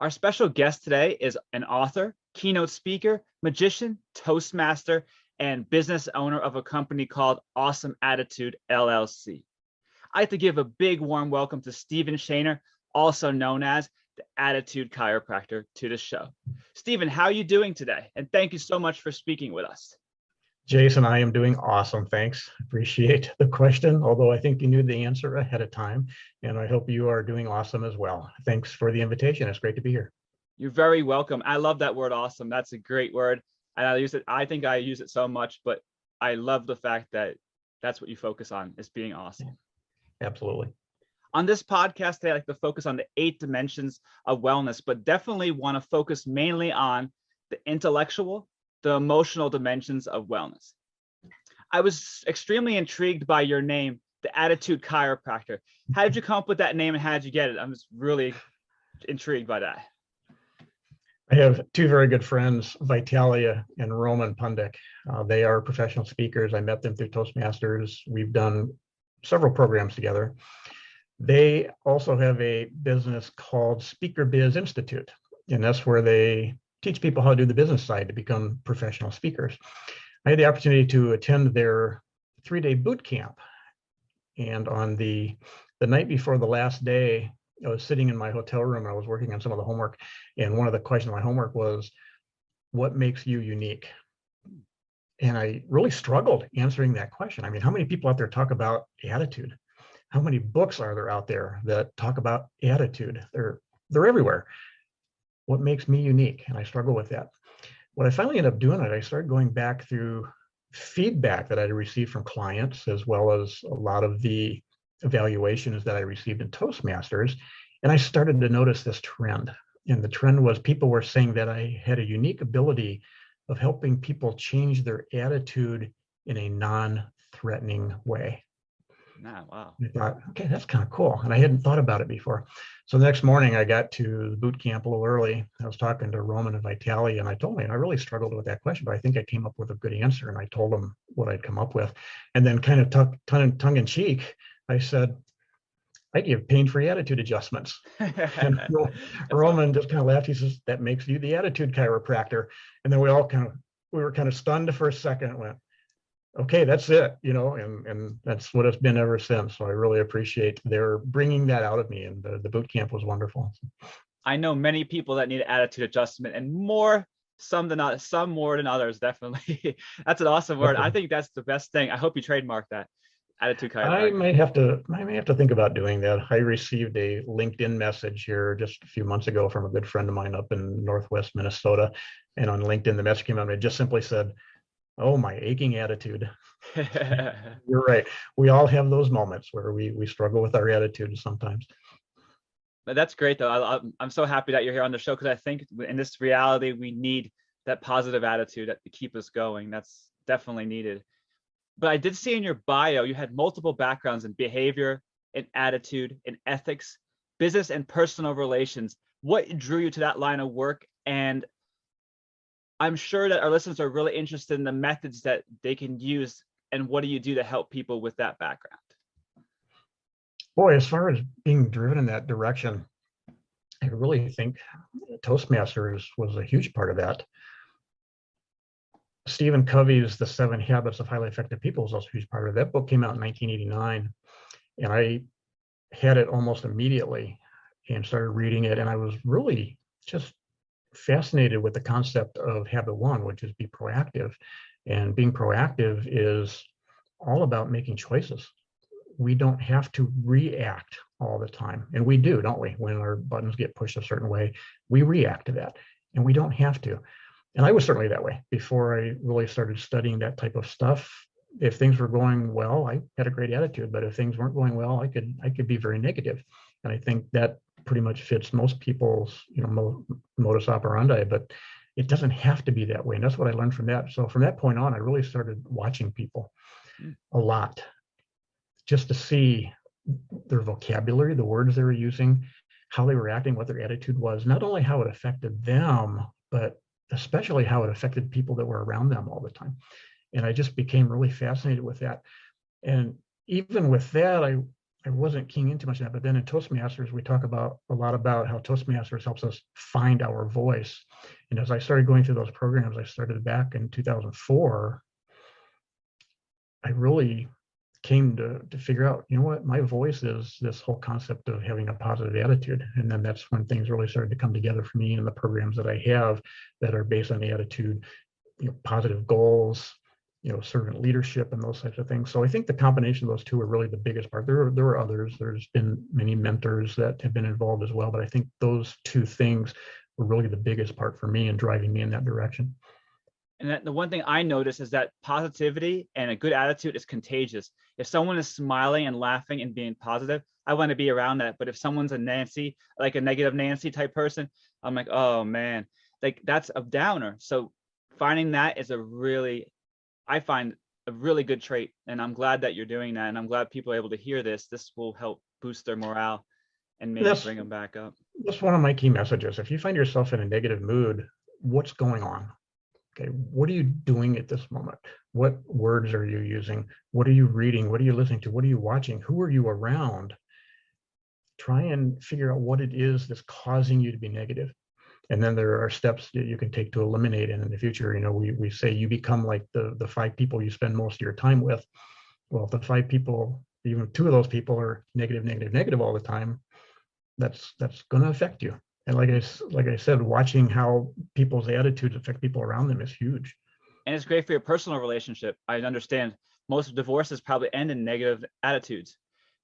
Our special guest today is an author, keynote speaker, magician, Toastmaster, and business owner of a company called Awesome Attitude, LLC. I'd like to give a big warm welcome to Stephen Shaner, also known as the Attitude Chiropractor, to the show. Stephen, how are you doing today? And thank you so much for speaking with us. Jason, I am doing awesome. Thanks. Appreciate the question, although I think you knew the answer ahead of time, and I hope you are doing awesome as well. Thanks for the invitation. It's great to be here. You're very welcome. I love that word, awesome. That's a great word. And I think I use it so much, but I love the fact that that's what you focus on, is being awesome. Absolutely. On this podcast today, I like to focus on the 8 dimensions of wellness, but definitely want to focus mainly on the intellectual, the emotional dimensions of wellness. I was extremely intrigued by your name, the Attitude Chiropractor. How did you come up with that name and how did you get it? I'm just really intrigued by that. I have 2 very good friends, Vitalia and Roman Pundik. They are professional speakers. I met them through Toastmasters. We've done several programs together. They also have a business called Speaker Biz Institute, and that's where they teach people how to do the business side to become professional speakers. I had the opportunity to attend their 3-day boot camp. And on the night before the last day, I was sitting in my hotel room and I was working on some of the homework. And one of the questions of my homework was, what makes you unique? And I really struggled answering that question. I mean, how many people out there talk about attitude? How many books are there out there that talk about attitude? They're everywhere. What makes me unique? And I struggle with that. What I finally ended up doing, I started going back through feedback that I'd received from clients, as well as a lot of the evaluations that I received in Toastmasters. And I started to notice this trend. And the trend was people were saying that I had a unique ability of helping people change their attitude in a non-threatening way. Wow. I thought, okay, that's kind of cool. And I hadn't thought about it before. So the next morning I got to the boot camp a little early. I was talking to Roman and Vitaly, and I told them, I really struggled with that question, but I think I came up with a good answer. And I told them what I'd come up with. And then kind of tongue in cheek, I said, I give pain-free attitude adjustments. And Roman just kind of laughed. He says, that makes you the attitude chiropractor. And then we were kind of stunned for a second and went, okay, that's it, and that's what it's been ever since. So I really appreciate their bringing that out of me, and the boot camp was wonderful. I know many people that need attitude adjustment, and some more than others, definitely. That's an awesome word. I think that's the best thing. I hope you trademark that, attitude chiropractor. I may have to think about doing that. I received a LinkedIn message here just a few months ago from a good friend of mine up in Northwest Minnesota, and on LinkedIn the message came out and it just simply said, oh, my aching attitude. You're right. We all have those moments where we struggle with our attitude sometimes. But that's great, though. I'm so happy that you're here on the show, because I think in this reality, we need that positive attitude to keep us going. That's definitely needed. But I did see in your bio, you had multiple backgrounds in behavior, in attitude, in ethics, business, and personal relations. What drew you to that line of work? And I'm sure that our listeners are really interested in the methods that they can use, and what do you do to help people with that background? Boy, as far as being driven in that direction, I really think Toastmasters was a huge part of that. Stephen Covey's The 7 Habits of Highly Effective People was also a huge part of it. That book came out in 1989, and I had it almost immediately and started reading it, and I was really just fascinated with the concept of habit 1, which is be proactive. And being proactive is all about making choices. We don't have to react all the time. And we do, don't we? When our buttons get pushed a certain way, we react to that, and we don't have to. And I was certainly that way before I really started studying that type of stuff. If things were going well, I had a great attitude, but if things weren't going well, I could be very negative. And I think that pretty much fits most people's modus operandi, but it doesn't have to be that way. And that's what I learned from that. So from that point on, I really started watching people a lot, just to see their vocabulary, the words they were using, how they were acting, what their attitude was, not only how it affected them, but especially how it affected people that were around them all the time. And I just became really fascinated with that. And even with that, I I wasn't keying into much of that, but then in Toastmasters, we talk about a lot about how Toastmasters helps us find our voice. And as I started going through those programs, I started back in 2004, I really came to figure out, you know what, my voice is this whole concept of having a positive attitude. And then that's when things really started to come together for me in the programs that I have that are based on the attitude, positive goals, servant leadership and those types of things. So I think the combination of those two are really the biggest part. There were others. There's been many mentors that have been involved as well, but I think those two things were really the biggest part for me in driving me in that direction. And that the one thing I notice is that positivity and a good attitude is contagious. If someone is smiling and laughing and being positive, I want to be around that. But if someone's a Nancy, like a negative Nancy type person, I'm like, oh man, like that's a downer. So finding that is I find a really good trait. And I'm glad that you're doing that. And I'm glad people are able to hear this. This will help boost their morale and maybe bring them back up. That's one of my key messages. If you find yourself in a negative mood, what's going on? Okay, what are you doing at this moment? What words are you using? What are you reading? What are you listening to? What are you watching? Who are you around? Try and figure out what it is that's causing you to be negative. And then there are steps that you can take to eliminate it in the future. We say you become like the 5 people you spend most of your time with. Well, if the 5 people, even 2 of those people are negative, negative, negative all the time, that's going to affect you. And like I said, watching how people's attitudes affect people around them is huge. And it's great for your personal relationship. I understand most divorces probably end in negative attitudes,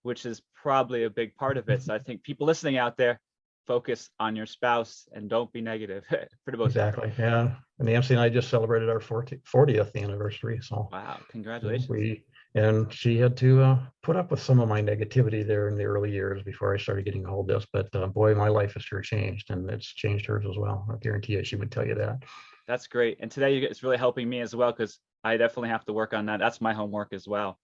which is probably a big part of it. So I think people listening out there, focus on your spouse and don't be negative for the most part. Exactly. Yeah. And Nancy and I just celebrated our 40th anniversary. So wow, congratulations. And she had to put up with some of my negativity there in the early years before I started getting a hold of this. But boy, my life has sure changed, and it's changed hers as well. I guarantee you, she would tell you that. That's great. And today it's really helping me as well, because I definitely have to work on that. That's my homework as well.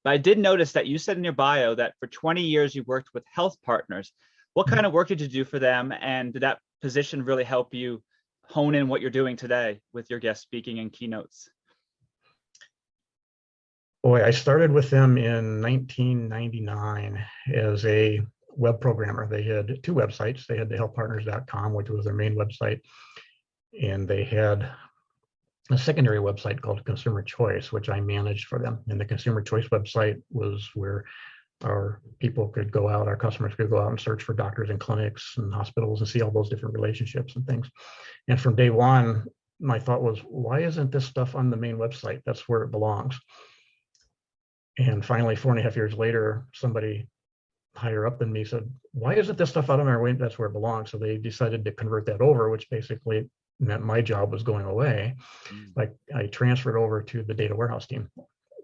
But I did notice that you said in your bio that for 20 years you worked with health partners. What kind of work did you do for them? And did that position really help you hone in what you're doing today with your guest speaking and keynotes? Boy, I started with them in 1999 as a web programmer. They had 2 websites. They had the healthpartners.com, which was their main website. And they had a secondary website called Consumer Choice, which I managed for them. And the Consumer Choice website was where our people could go out, our customers could go out and search for doctors and clinics and hospitals and see all those different relationships and things. And from day one, my thought was, why isn't this stuff on the main website? That's where it belongs. And finally, 4.5 years later, somebody higher up than me said, why isn't this stuff out on our way? That's where it belongs. So they decided to convert that over, which basically meant my job was going away. Like I transferred over to the data warehouse team.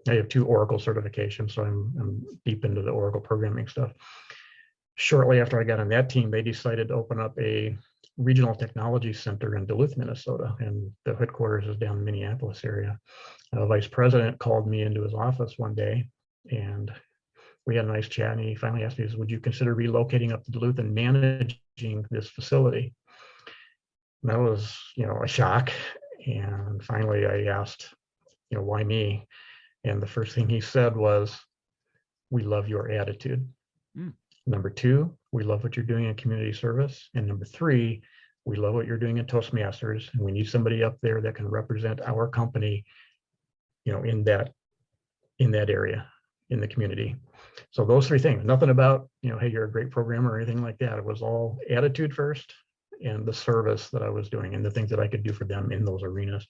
I have 2 Oracle certifications, so I'm deep into the Oracle programming stuff. Shortly after I got on that team, they decided to open up a regional technology center in Duluth, Minnesota, and the headquarters is down in the Minneapolis area. The vice president called me into his office one day, and we had a nice chat, and he finally asked me, would you consider relocating up to Duluth and managing this facility? And that was, a shock. And finally I asked, why me? And the first thing he said was, we love your attitude. Number 2, we love what you're doing in community service. And number 3, we love what you're doing in Toastmasters. And we need somebody up there that can represent our company, in that area, in the community. So those 3 things, nothing about, hey, you're a great programmer or anything like that. It was all attitude first and the service that I was doing and the things that I could do for them in those arenas.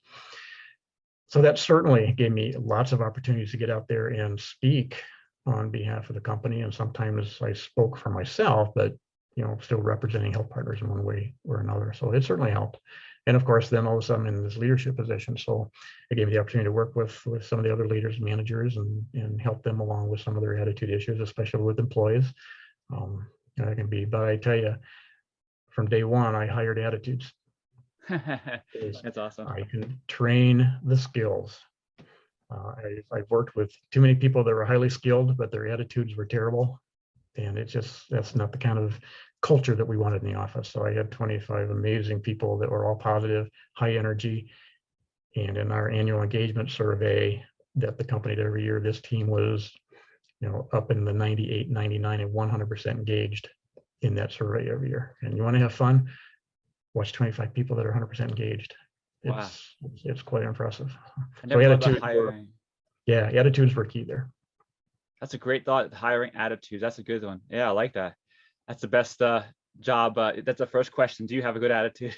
So that certainly gave me lots of opportunities to get out there and speak on behalf of the company. And sometimes I spoke for myself, but still representing health partners in one way or another. So it certainly helped. And of course, then all of a sudden I'm in this leadership position. So it gave me the opportunity to work with some of the other leaders and managers and help them along with some of their attitude issues, especially with employees. But I tell you, from day one, I hired attitudes. That's awesome. I can train the skills. I've worked with too many people that were highly skilled, but their attitudes were terrible. And that's not the kind of culture that we wanted in the office. So I had 25 amazing people that were all positive, high energy. And in our annual engagement survey that the company did every year, this team was up in the 98, 99, and 100% engaged in that survey every year. And you want to have fun? Watch 25 people that are 100% engaged. Wow. It's quite impressive. I never thought about attitudes hiring. attitudes were key there. That's a great thought. Hiring attitudes. That's a good one. Yeah, I like that. That's the best job. That's the first question. Do you have a good attitude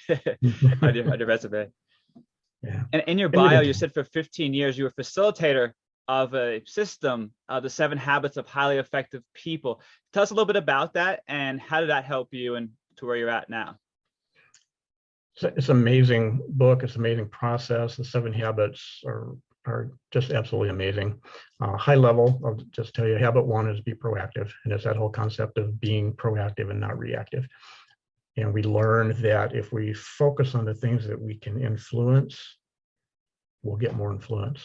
on your resume? Yeah. And in your bio, you said for 15 years you were facilitator of a system, the 7 Habits of Highly Effective People. Tell us a little bit about that, and how did that help you and to where you're at now? It's an amazing book. It's an amazing process. The 7 habits are just absolutely amazing. High level, I'll just tell you, habit 1 is be proactive. And it's that whole concept of being proactive and not reactive. And we learned that if we focus on the things that we can influence, we'll get more influence.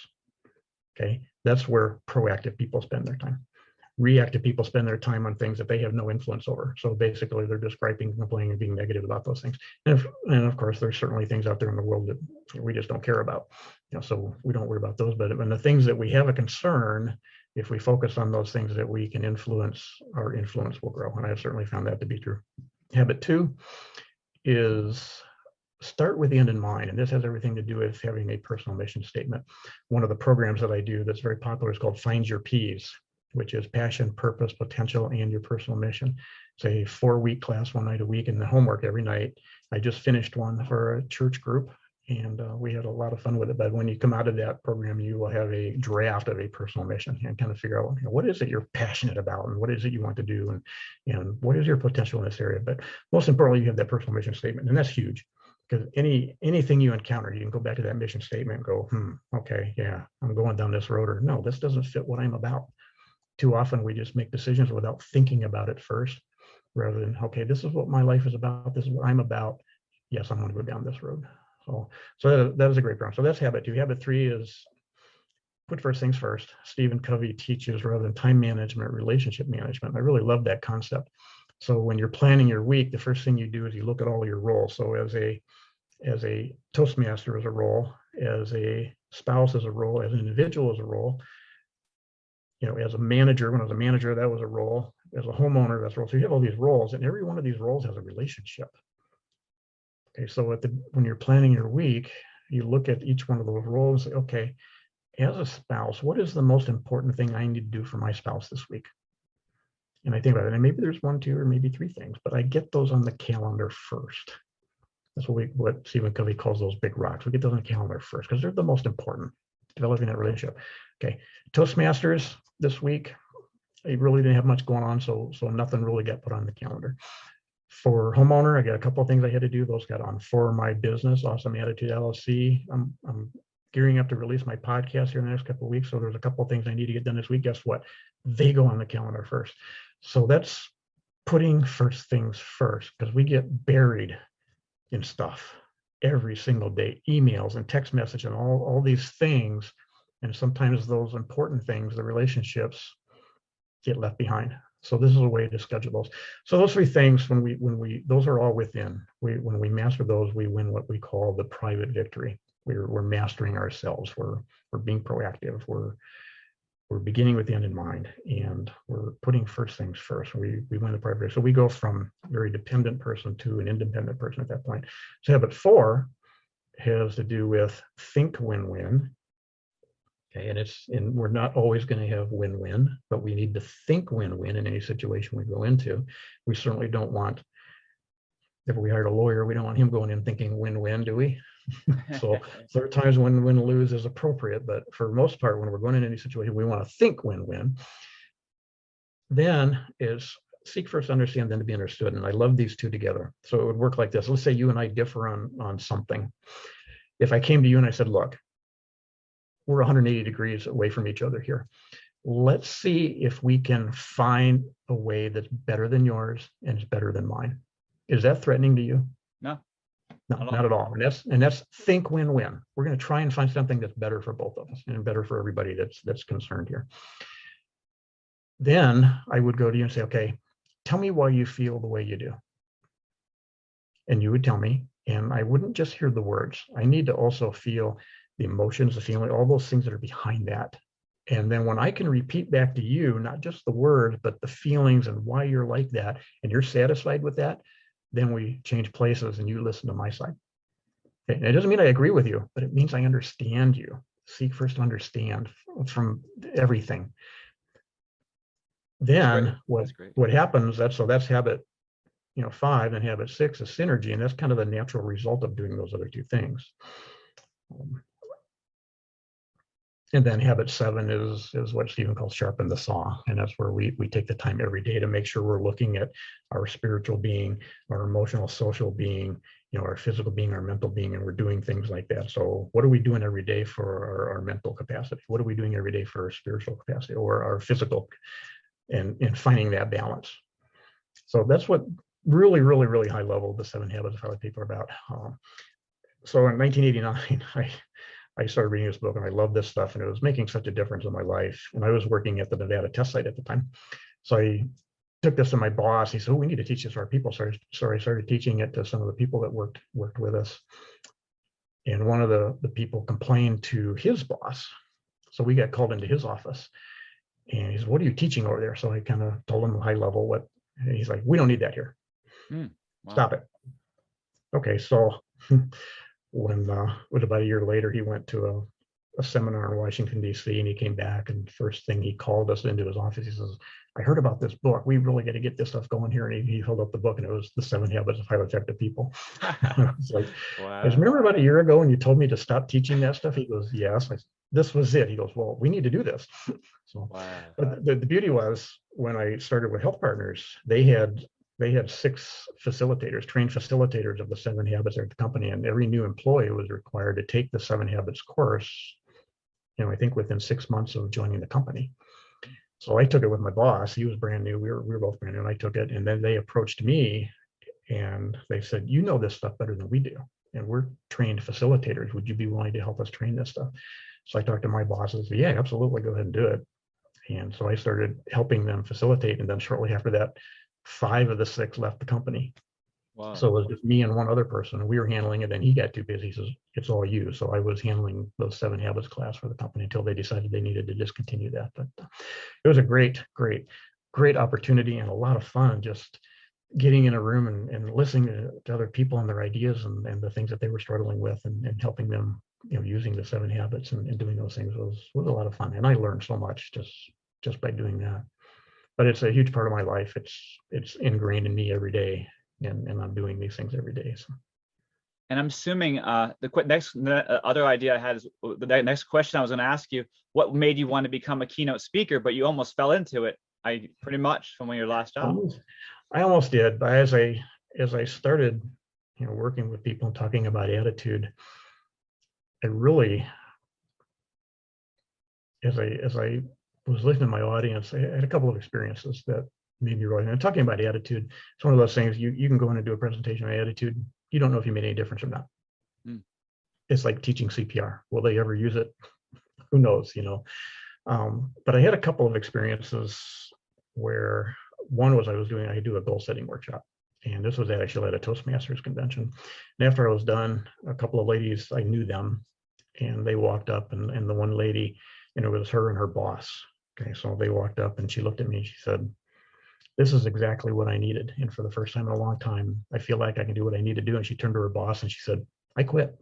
Okay, that's where proactive people spend their time. Reactive people spend their time on things that they have no influence over. So basically, they're just griping, complaining, and being negative about those things. And of course, there's certainly things out there in the world that we just don't care about. So we don't worry about those. But when the things that we have a concern, if we focus on those things that we can influence, our influence will grow. And I've certainly found that to be true. Habit 2 is start with the end in mind. And this has everything to do with having a personal mission statement. One of the programs that I do that's very popular is called Find Your Ps, which is passion, purpose, potential, and your personal mission. It's a 4-week class, 1 night a week, and the homework every night. I just finished one for a church group, and we had a lot of fun with it. But when you come out of that program, you will have a draft of a personal mission and kind of figure out, what is it you're passionate about, and what is it you want to do, and what is your potential in this area. But most importantly, you have that personal mission statement, and that's huge. Because anything you encounter, you can go back to that mission statement and go, okay, yeah, I'm going down this road, or no, this doesn't fit what I'm about. Too often we just make decisions without thinking about it first, rather than, okay, this is what my life is about. This is what I'm about. Yes, I'm going to go down this road. So that is a great problem. So that's habit 2. Habit 3 is put first things first. Stephen Covey teaches, rather than time management, relationship management. I really love that concept. So when you're planning your week, the first thing you do is you look at all of your roles. So as a Toastmaster is a role, as a spouse is a role, as an individual is a role. As a manager, when I was a manager, that was a role. As a homeowner, that's a role. So you have all these roles, and every one of these roles has a relationship. Okay, so when you're planning your week, you look at each one of those roles and say, okay, as a spouse, what is the most important thing I need to do for my spouse this week? And I think about it, and maybe there's 1, 2, or maybe 3 things, but I get those on the calendar first. That's what Stephen Covey calls those big rocks. We get those on the calendar first because they're the most important, developing that relationship. Okay, Toastmasters this week, I really didn't have much going on, so nothing really got put on the calendar. For homeowner, I got a couple of things I had to do. Those got on. For my business, Awesome Attitude LLC, I'm gearing up to release my podcast here in the next couple of weeks. So there's a couple of things I need to get done this week. Guess what? They go on the calendar first. So that's putting first things first, because we get buried in stuff every single day, emails and text message and all these things. And sometimes those important things, the relationships, get left behind. So this is a way to schedule those. So those 3 things, when we those are all within. When we master those, we win what we call the private victory. We're mastering ourselves. We're being proactive. We're beginning with the end in mind, and we're putting first things first. We win the private victory. So we go from a very dependent person to an independent person at that point. So habit 4 has to do with think win-win. Okay, and we're not always going to have win-win, but we need to think win-win in any situation we go into. We certainly don't want, if we hired a lawyer, we don't want him going in thinking win-win, do we? So there are times when win-lose is appropriate, but for the most part, when we're going in any situation, we want to think win-win. Then is seek first, understand, then to be understood. And I love these 2 together. So it would work like this. Let's say you and I differ on something. If I came to you and I said, look, we're 180 degrees away from each other here. Let's see if we can find a way that's better than yours and is better than mine. Is that threatening to you? No. No, not at all. And that's think win-win. We're going to try and find something that's better for both of us and better for everybody that's concerned here. Then I would go to you and say, okay, tell me why you feel the way you do. And you would tell me, and I wouldn't just hear the words. I need to also feel the emotions, the feeling, all those things that are behind that. And then when I can repeat back to you, not just the words, but the feelings and why you're like that, and you're satisfied with that, then we change places and you listen to my side. Okay? And it doesn't mean I agree with you, but it means I understand you. Seek first to understand from everything. Then what happens, that's habit, 5, and habit 6 is synergy. And that's kind of the natural result of doing those other two things. And then habit 7 is what Stephen calls sharpen the saw. And that's where we take the time every day to make sure we're looking at our spiritual being, our emotional, social being, our physical being, our mental being, and we're doing things like that. So what are we doing every day for our mental capacity? What are we doing every day for our spiritual capacity or our physical, and finding that balance? So that's what really, really, really high level, the 7 habits of highly people are about. So in 1989, I started reading this book and I loved this stuff, and it was making such a difference in my life. And I was working at the Nevada test site at the time. So I took this to my boss. He said, "Oh, we need to teach this to our people." So I started teaching it to some of the people that worked with us. And one of the people complained to his boss. So we got called into his office. And he said, "What are you teaching over there?" So I kind of told him high level what, and he's like, "We don't need that here. Wow. Stop it." Okay, so when it was about a year later, he went to a seminar in Washington, D.C., and he came back, and first thing he called us into his office. He says, "I heard about this book. We really got to get this stuff going here." And he held up the book, and it was The 7 Habits of Highly Effective People. I was like, wow. I remember about a year ago when you told me to stop teaching that stuff? He goes, "Yes." I said, "This was it." He goes, "Well, we need to do this." So, but the beauty was when I started with Health Partners, they had 6 facilitators, trained facilitators of the 7 habits at the company, and every new employee was required to take the 7 habits course, I think within 6 months of joining the company. So I took it with my boss. He was brand new. We were both brand new, and I took it. And then they approached me and they said, "You know this stuff better than we do, and we're trained facilitators. Would you be willing to help us train this stuff?" So I talked to my boss and said, "Yeah, absolutely. Go ahead and do it." And so I started helping them facilitate. And then shortly after that, 5 of the 6 left the company. Wow. So it was just me and one other person, and we were handling it. And he got too busy. He says, "It's all you." So I was handling those 7 habits class for the company until they decided they needed to discontinue that. But it was a great opportunity and a lot of fun just getting in a room and listening to other people and their ideas and the things that they were struggling with, and helping them, using the 7 habits and doing those things was a lot of fun. And I learned so much just by doing that. But it's a huge part of my life. It's ingrained in me every day, and I'm doing these things every day. So. And I'm assuming the other idea I had is the next question I was going to ask you: what made you want to become a keynote speaker? But you almost fell into it. Pretty much from your last job. I almost did, but as I started, working with people and talking about attitude, I really, as I was listening to my audience, I had a couple of experiences that made me really, and talking about attitude, it's one of those things you can go in and do a presentation on attitude. You don't know if you made any difference or not. It's like teaching CPR. Will they ever use it? Who knows, But I had a couple of experiences where one was I do a goal setting workshop. And this was actually at a Toastmasters convention. And after I was done, a couple of ladies, I knew them, and they walked up, and the one lady, it was her and her boss. Okay, so they walked up and she looked at me and she said, "This is exactly what I needed. And for the first time in a long time, I feel like I can do what I need to do." And she turned to her boss and she said, "I quit."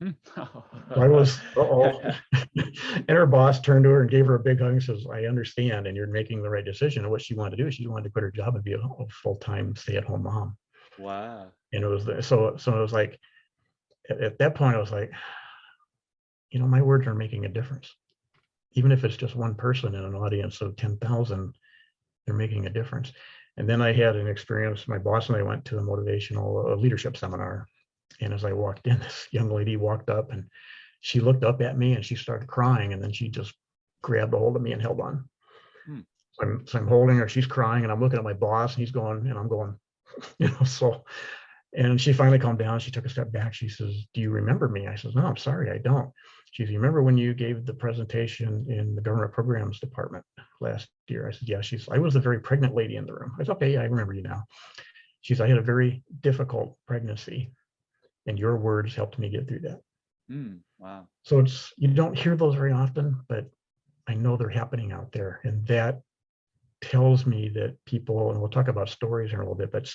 I was, and her boss turned to her and gave her a big hug and says, "I understand, and you're making the right decision." And what she wanted to do is she wanted to quit her job and be a full-time stay-at-home mom. Wow. And it was so it was like, at that point I was like, my words are making a difference. Even if it's just one person in an audience of 10,000, they're making a difference. And then I had an experience. My boss and I went to a motivational leadership seminar. And as I walked in, this young lady walked up and she looked up at me and she started crying. And then she just grabbed a hold of me and held on. So I'm holding her, she's crying, and I'm looking at my boss, and he's going, and I'm going, so, and she finally calmed down. She took a step back. She says, "Do you remember me?" I says, "No, I'm sorry, I don't." She says, "You remember when you gave the presentation in the government programs department last year?" I said, "Yeah." She's, "I was the very pregnant lady in the room." I said, "Okay, yeah, I remember you now." She said, "I had a very difficult pregnancy, and your words helped me get through that." Wow. So you don't hear those very often, but I know they're happening out there. And that tells me that people, and we'll talk about stories in a little bit, but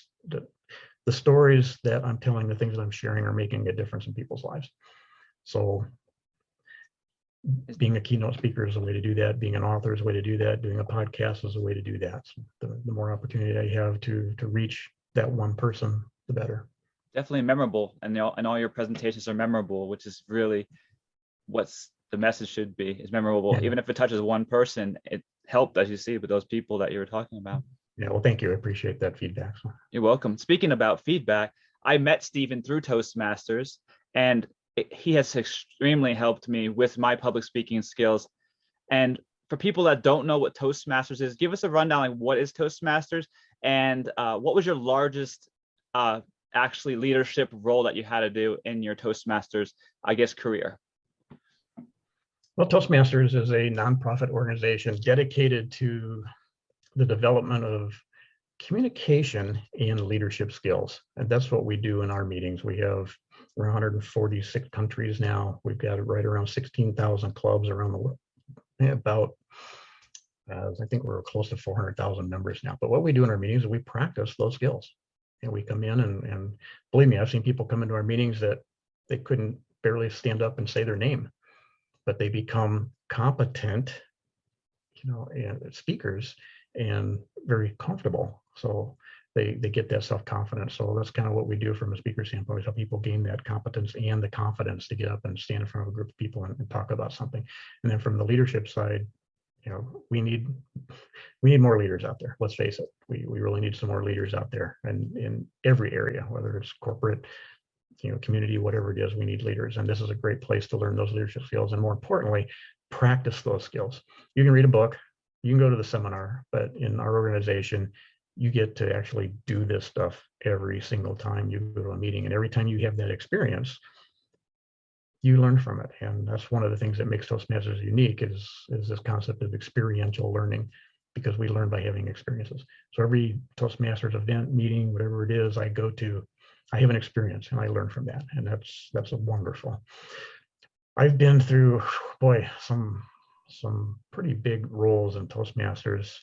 the stories that I'm telling, the things that I'm sharing are making a difference in people's lives. So being a keynote speaker is a way to do that. Being an author is a way to do that. Doing a podcast is a way to do that. So the more opportunity I have to reach that one person, the better. Definitely memorable, and all your presentations are memorable, which is really what's the message should be, is memorable. Yeah. Even if it touches one person, it helped, as you see, with those people that you were talking about. Yeah, well, thank you. I appreciate that feedback. You're welcome. Speaking about feedback, I met Stephen through Toastmasters, and he has extremely helped me with my public speaking skills. And for people that don't know what Toastmasters is, give us a rundown, like what is Toastmasters, and what was your largest actually leadership role that you had to do in your Toastmasters, I guess, career? Well, Toastmasters is a nonprofit organization dedicated to the development of communication and leadership skills. And that's what we do in our meetings. We're 146 countries now. We've got right around 16,000 clubs around the world. I think we're close to 400,000 members now. But what we do in our meetings is we practice those skills. And we come in and believe me, I've seen people come into our meetings that they couldn't barely stand up and say their name, but they become competent, speakers and very comfortable. So they get that self-confidence. So that's kind of what we do from a speaker standpoint, is help people gain that competence and the confidence to get up and stand in front of a group of people and talk about something. And then from the leadership side, we need more leaders out there. Let's face it, we really need some more leaders out there, and in every area, whether it's corporate, community, whatever it is, we need leaders. And this is a great place to learn those leadership skills, and more importantly, practice those skills. You can read a book, you can go to the seminar, but in our organization, you get to actually do this stuff every single time you go to a meeting. And every time you have that experience, you learn from it. And that's one of the things that makes Toastmasters unique, is this concept of experiential learning, because we learn by having experiences. So every Toastmasters event, meeting, whatever it is I go to, I have an experience and I learn from that. And that's wonderful. I've been through, some pretty big roles in Toastmasters.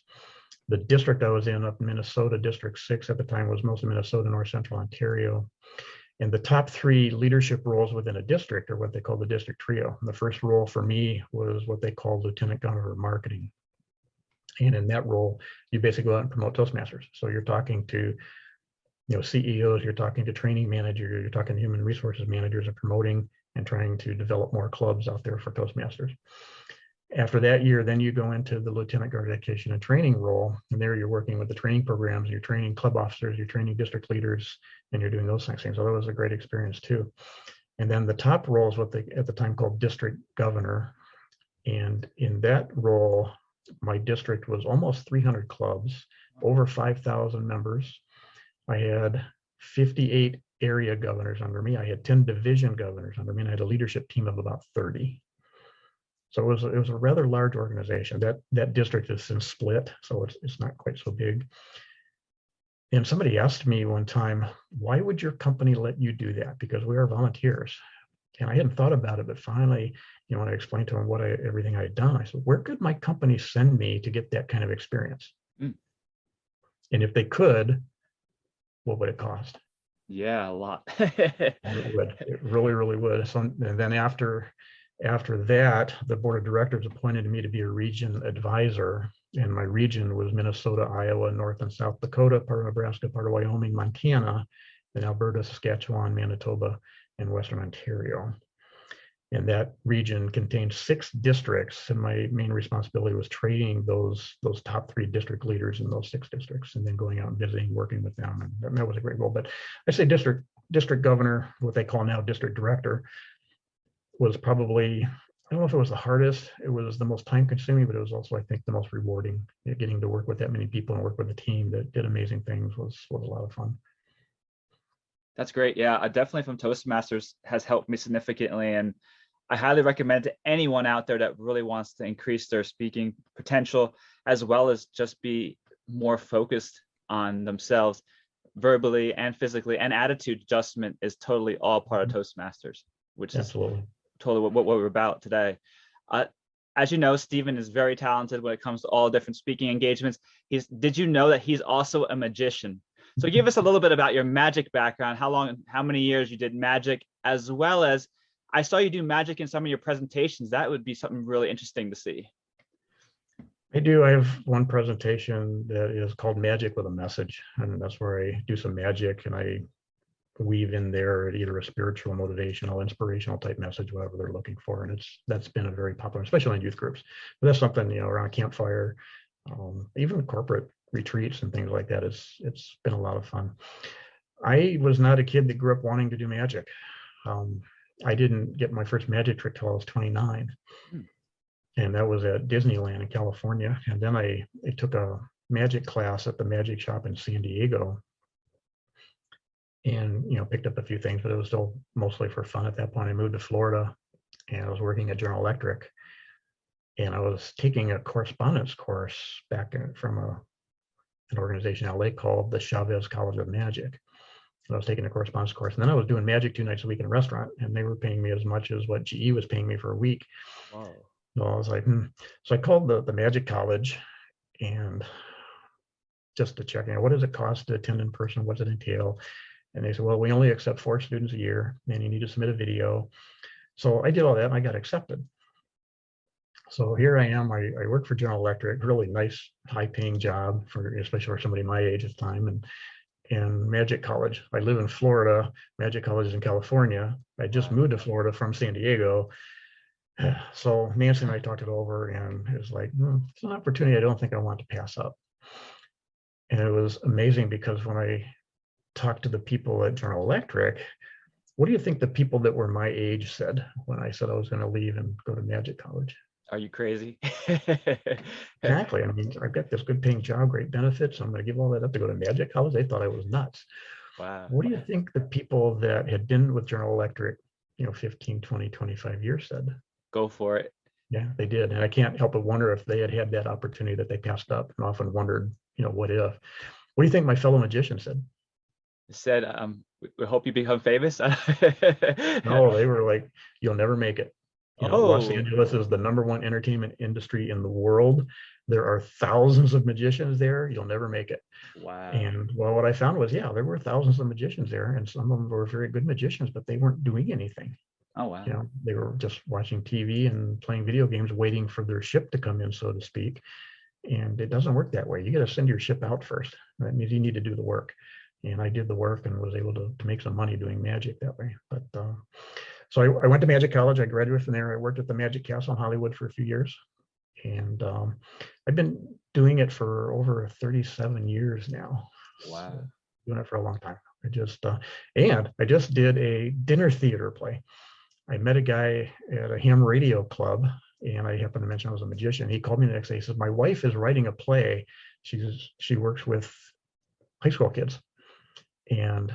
The district I was in up in Minnesota, District 6 at the time, was mostly Minnesota, North Central Ontario. And the top 3 leadership roles within a district are what they call the district trio. And the first role for me was what they call Lieutenant Governor of Marketing. And in that role, you basically go out and promote Toastmasters. So you're talking to CEOs, you're talking to training managers, you're talking to human resources managers, and promoting and trying to develop more clubs out there for Toastmasters. After that year, then you go into the Lieutenant Governor Education and Training role, and there you're working with the training programs, you're training club officers, you're training district leaders, and you're doing those things. So that was a great experience too. And then the top role is what they at the time called District Governor. And in that role, my district was almost 300 clubs, over 5,000 members. I had 58 area governors under me. I had 10 division governors under me, and I had a leadership team of about 30. So it was a rather large organization. That district has since split, so it's not quite so big. And somebody asked me one time, why would your company let you do that? Because we are volunteers. And I hadn't thought about it, but finally, when I explained to them everything I had done, I said, where could my company send me to get that kind of experience? And if they could, what would it cost? Yeah, a lot. It would. It really, really would. So, and then after that, the board of directors appointed me to be a region advisor, and my region was Minnesota, Iowa, North and South Dakota, part of Nebraska, part of Wyoming, Montana, then Alberta, Saskatchewan, Manitoba, and Western Ontario. And that region contained 6 districts, and my main responsibility was training those top 3 district leaders in those 6 districts, and then going out and visiting, working with them. And that was a great role. But I say district governor, what they call now district director, was probably, I don't know if it was the hardest, it was the most time consuming, but it was also, I think, the most rewarding. Getting to work with that many people and work with a team that did amazing things was a lot of fun. That's great. Yeah, definitely from Toastmasters has helped me significantly. And I highly recommend to anyone out there that really wants to increase their speaking potential, as well as just be more focused on themselves verbally and physically. And attitude adjustment is totally all part of Toastmasters, which is totally what we're about today. as you know, Stephen is very talented when it comes to all different speaking engagements. Did you know that he's also a magician? So give us a little bit about your magic background, how many years you did magic, as well as I saw you do magic in some of your presentations. That would be something really interesting to see. I do. I have one presentation that is called Magic with a Message, and that's where I do some magic and I weave in there either a spiritual, motivational, inspirational type message, whatever they're looking for. And that's been a very popular, especially in youth groups. But that's something, around a campfire, even corporate retreats and things like that. It's been a lot of fun. I was not a kid that grew up wanting to do magic. I didn't get my first magic trick till I was 29. And that was at Disneyland in California. And then I took a magic class at the magic shop in San Diego, and picked up a few things, but it was still mostly for fun at that point. I moved to Florida and I was working at General Electric, and I was taking a correspondence course from an organization in LA called the Chavez College of Magic. And I was taking a correspondence course, and then I was doing magic 2 nights a week in a restaurant, and they were paying me as much as what GE was paying me for a week. Wow. So I was like, So I called the magic college, and just to check, what does it cost to attend in person? What does it entail? And they said, well, we only accept 4 students a year, and you need to submit a video. So I did all that, and I got accepted. So here I am. I work for General Electric, really nice, high-paying job, especially for somebody my age at the time, and Magic College. I live in Florida. Magic College is in California. I just moved to Florida from San Diego. So Nancy and I talked it over, and it was like, it's an opportunity I don't think I want to pass up. And it was amazing because when I talked to the people at General Electric, what do you think the people that were my age said when I said I was going to leave and go to Magic College? Are you crazy? Exactly. I mean, I've got this good paying job, great benefits. I'm going to give all that up to go to Magic College. They thought I was nuts. Wow. What do you think the people that had been with General Electric, 15, 20, 25 years said? Go for it. Yeah, they did. And I can't help but wonder if they had that opportunity that they passed up, and often wondered, what if? What do you think my fellow magician said? Said, we hope you become famous. No, they were like, you'll never make it. Los Angeles is the #1 entertainment industry in the world. There are thousands of magicians there. You'll never make it. Wow. And well, what I found was, there were thousands of magicians there, and some of them were very good magicians, but they weren't doing anything. Oh, wow. They were just watching TV and playing video games, waiting for their ship to come in, so to speak. And it doesn't work that way. You got to send your ship out first. That means you need to do the work. And I did the work and was able to make some money doing magic that way. But so I went to Magic College. I graduated from there. I worked at the Magic Castle in Hollywood for a few years. And I've been doing it for over 37 years now. Wow. So doing it for a long time. I just did a dinner theater play. I met a guy at a ham radio club, and I happened to mention I was a magician. He called me the next day. He says, my wife is writing a play. She works with high school kids. And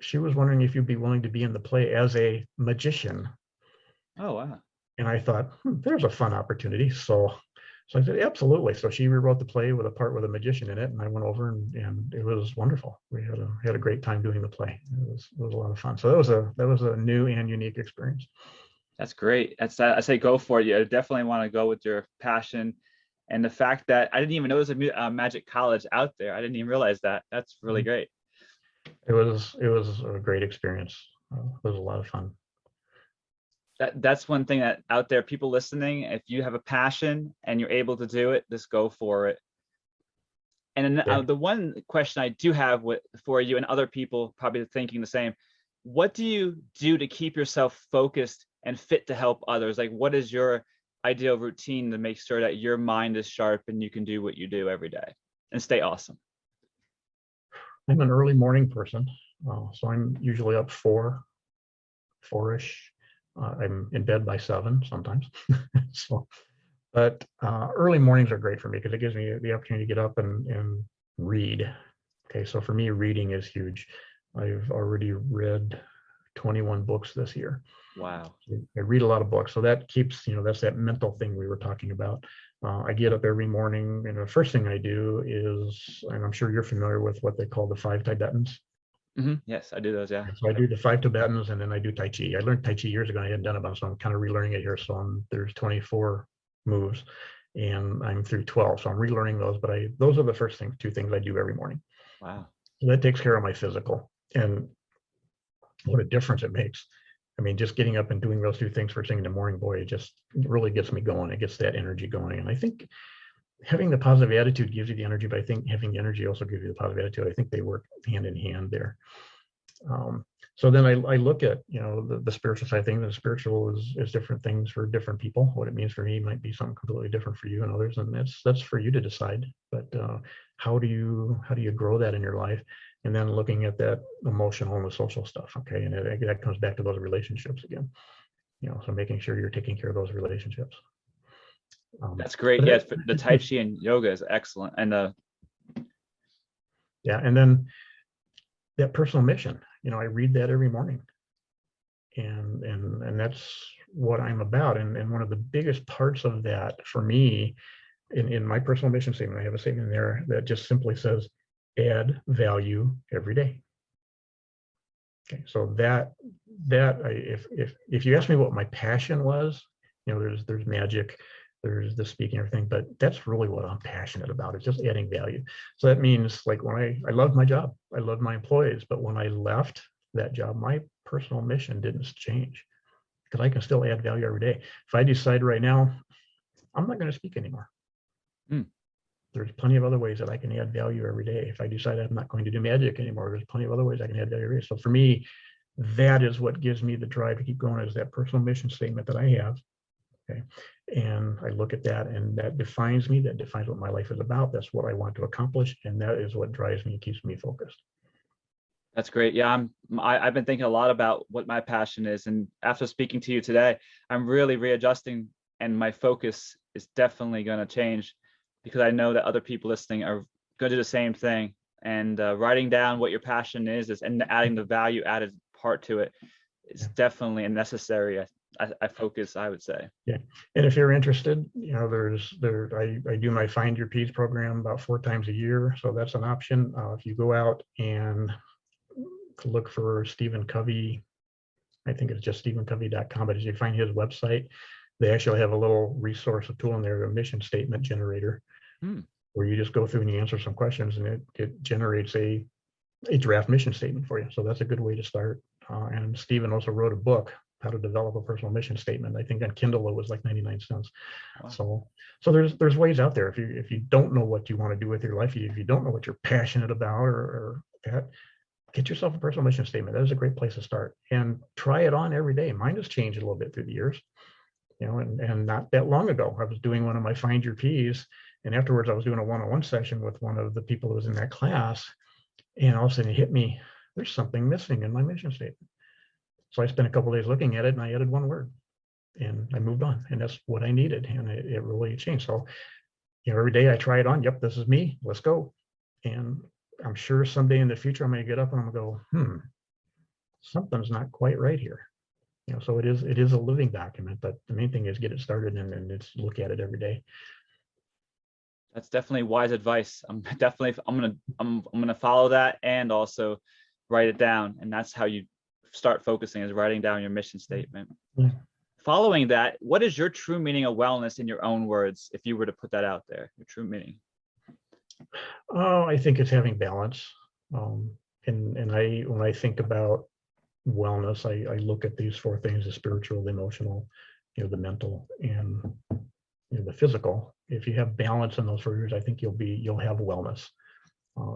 she was wondering if you'd be willing to be in the play as a magician. Oh, wow. And I thought, there's a fun opportunity. So I said, absolutely. So she rewrote the play with a part with a magician in it. And I went over and it was wonderful. We had a great time doing the play. It was a lot of fun. So that was a new and unique experience. That's great. I say go for it. You definitely want to go with your passion. And the fact that I didn't even know there was a Magic College out there. I didn't even realize that. That's really great. It was a great experience. It was a lot of fun. That's one thing that out there, people listening, if you have a passion and you're able to do it, just go for it. And then, the one question I do have for you and other people probably thinking the same, what do you do to keep yourself focused and fit to help others? Like, what is your ideal routine to make sure that your mind is sharp and you can do what you do every day and stay awesome? I'm an early morning person, so I'm usually up 4-ish. I'm in bed by 7 sometimes. But early mornings are great for me because it gives me the opportunity to get up and read. Okay, so for me, reading is huge. I've already read 21 books this year. Wow. I read a lot of books. So that keeps, that's that mental thing we were talking about. I get up every morning, and the first thing I do is, and I'm sure you're familiar with what they call the 5 Tibetans. Mm-hmm. Yes, I do those, yeah. So I do the 5 Tibetans, and then I do Tai Chi. I learned Tai Chi years ago, and I hadn't done it, so I'm kind of relearning it here. So there's 24 moves, and I'm through 12. So I'm relearning those, but those are the first two things I do every morning. Wow. So that takes care of my physical, and what a difference it makes. I mean, just getting up and doing those two things first thing in the morning, boy, it just really gets me going. It gets that energy going. And I think having the positive attitude gives you the energy, but I think having the energy also gives you the positive attitude. I think they work hand in hand there. So then I look at, the spiritual side of things. The spiritual is different things for different people. What it means for me might be something completely different for you and others, and that's for you to decide. But how do you grow that in your life? And then looking at that emotional and the social stuff, okay, and that comes back to those relationships again. So making sure you're taking care of those relationships. That's great. Yes, the Tai Chi and yoga is excellent, and yeah, and then that personal mission. I read that every morning, and that's what I'm about. And one of the biggest parts of that for me, in my personal mission statement, I have a statement there that just simply says, add value every day. Okay, so if you ask me what my passion was, there's magic, there's the speaking, everything, but that's really what I'm passionate about. It's just adding value. So that means, like, when I loved my job, I loved my employees, but when I left that job, my personal mission didn't change, because I can still add value every day. If I decide right now, I'm not going to speak anymore. There's plenty of other ways that I can add value every day. If I decide I'm not going to do magic anymore, there's plenty of other ways I can add value every day. So for me, that is what gives me the drive to keep going, is that personal mission statement that I have. Okay. And I look at that, and that defines me. That defines what my life is about. That's what I want to accomplish. And that is what drives me and keeps me focused. That's great. Yeah, I've been thinking a lot about what my passion is. And after speaking to you today, I'm really readjusting, and my focus is definitely going to change, because I know that other people listening are going to do the same thing. And writing down what your passion is and adding the value added part to it is definitely a necessary I focus, I would say. Yeah, and if you're interested, I do my Find Your Peas program about 4 times a year, so that's an option. If you go out and look for Stephen Covey, I think it's just stephencovey.com, but as you find his website, they actually have a little resource, a tool in there, a mission statement generator, where you just go through and you answer some questions, and it generates a draft mission statement for you. So that's a good way to start. And Stephen also wrote a book, How to Develop a Personal Mission Statement. I think on Kindle it was like 99 cents. Wow. So there's ways out there. If you don't know what you want to do with your life, if you don't know what you're passionate about, or that, get yourself a personal mission statement. That is a great place to start, and try it on every day. Mine has changed a little bit through the years, and not that long ago, I was doing one of my Find Your Peas, and afterwards I was doing a one-on-one session with one of the people who was in that class, and all of a sudden it hit me, there's something missing in my mission statement. So I spent a couple of days looking at it, and I added one word, and I moved on, and that's what I needed, and it really changed. So, every day I try it on. Yep, this is me. Let's go. And I'm sure someday in the future I'm going to get up and I'm going to go, something's not quite right here. So it is a living document, but the main thing is get it started and it's look at it every day. That's definitely wise advice. I'm gonna follow that, and also write it down. And that's how you start focusing, is writing down your mission statement. Yeah. Following that, what is your true meaning of wellness in your own words, if you were to put that out there, your true meaning? Oh, I think it's having balance. And when I think about wellness, I look at these 4 things: the spiritual, the emotional, the mental, and the physical. If you have balance in those 4 areas, I think you'll have wellness.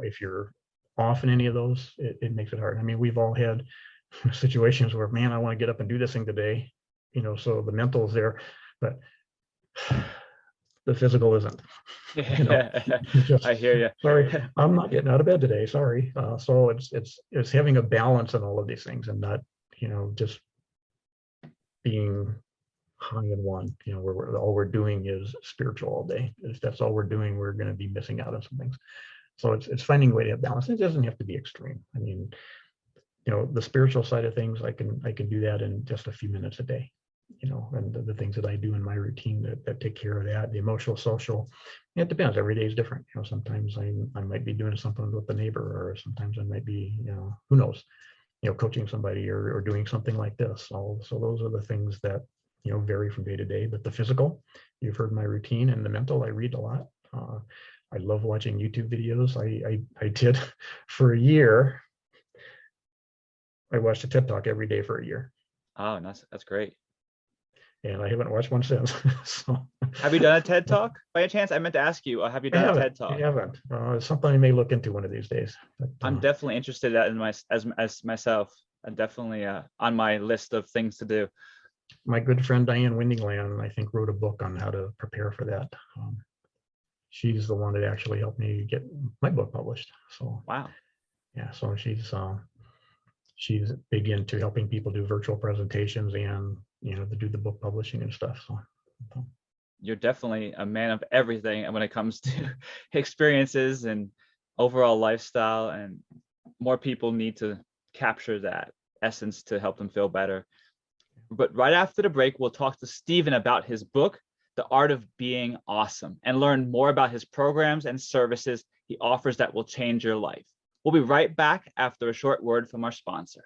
If you're off in any of those, it makes it hard. I mean, we've all had situations where, man, I want to get up and do this thing today, so the mental is there, but the physical isn't. I hear you. Sorry, I'm not getting out of bed today. Sorry. So it's having a balance in all of these things, and not just being high in one. Where all we're doing is spiritual all day. If that's all we're doing, we're going to be missing out on some things. So it's finding a way to have balance. It doesn't have to be extreme. I mean, the spiritual side of things, I can do that in just a few minutes a day. And the things that I do in my routine that take care of that. The emotional, social, it depends. Every day is different. Sometimes I might be doing something with the neighbor, or sometimes I might be, who knows, coaching somebody or doing something like this. So those are the things that vary from day to day, but the physical, you've heard my routine, and the mental, I read a lot. I love watching YouTube videos. I did for a year. I watched a TED Talk every day for a year. Oh, that's great. And I haven't watched one since. So, have you done a TED Talk by any chance? I meant to ask you, have you done a TED Talk? I haven't. It's something I may look into one of these days. But, I'm definitely interested in as myself. I'm definitely on my list of things to do. My good friend Diane Windingland, I think, wrote a book on how to prepare for that. She's the one that actually helped me get my book published. So wow, yeah. So she's big into helping people do virtual presentations and to do the book publishing and stuff. So you're definitely a man of everything, and when it comes to experiences and overall lifestyle, and more people need to capture that essence to help them feel better. But right after the break, we'll talk to Stephen about his book, The Art of Being Awesome, and learn more about his programs and services he offers that will change your life. We'll be right back after a short word from our sponsor.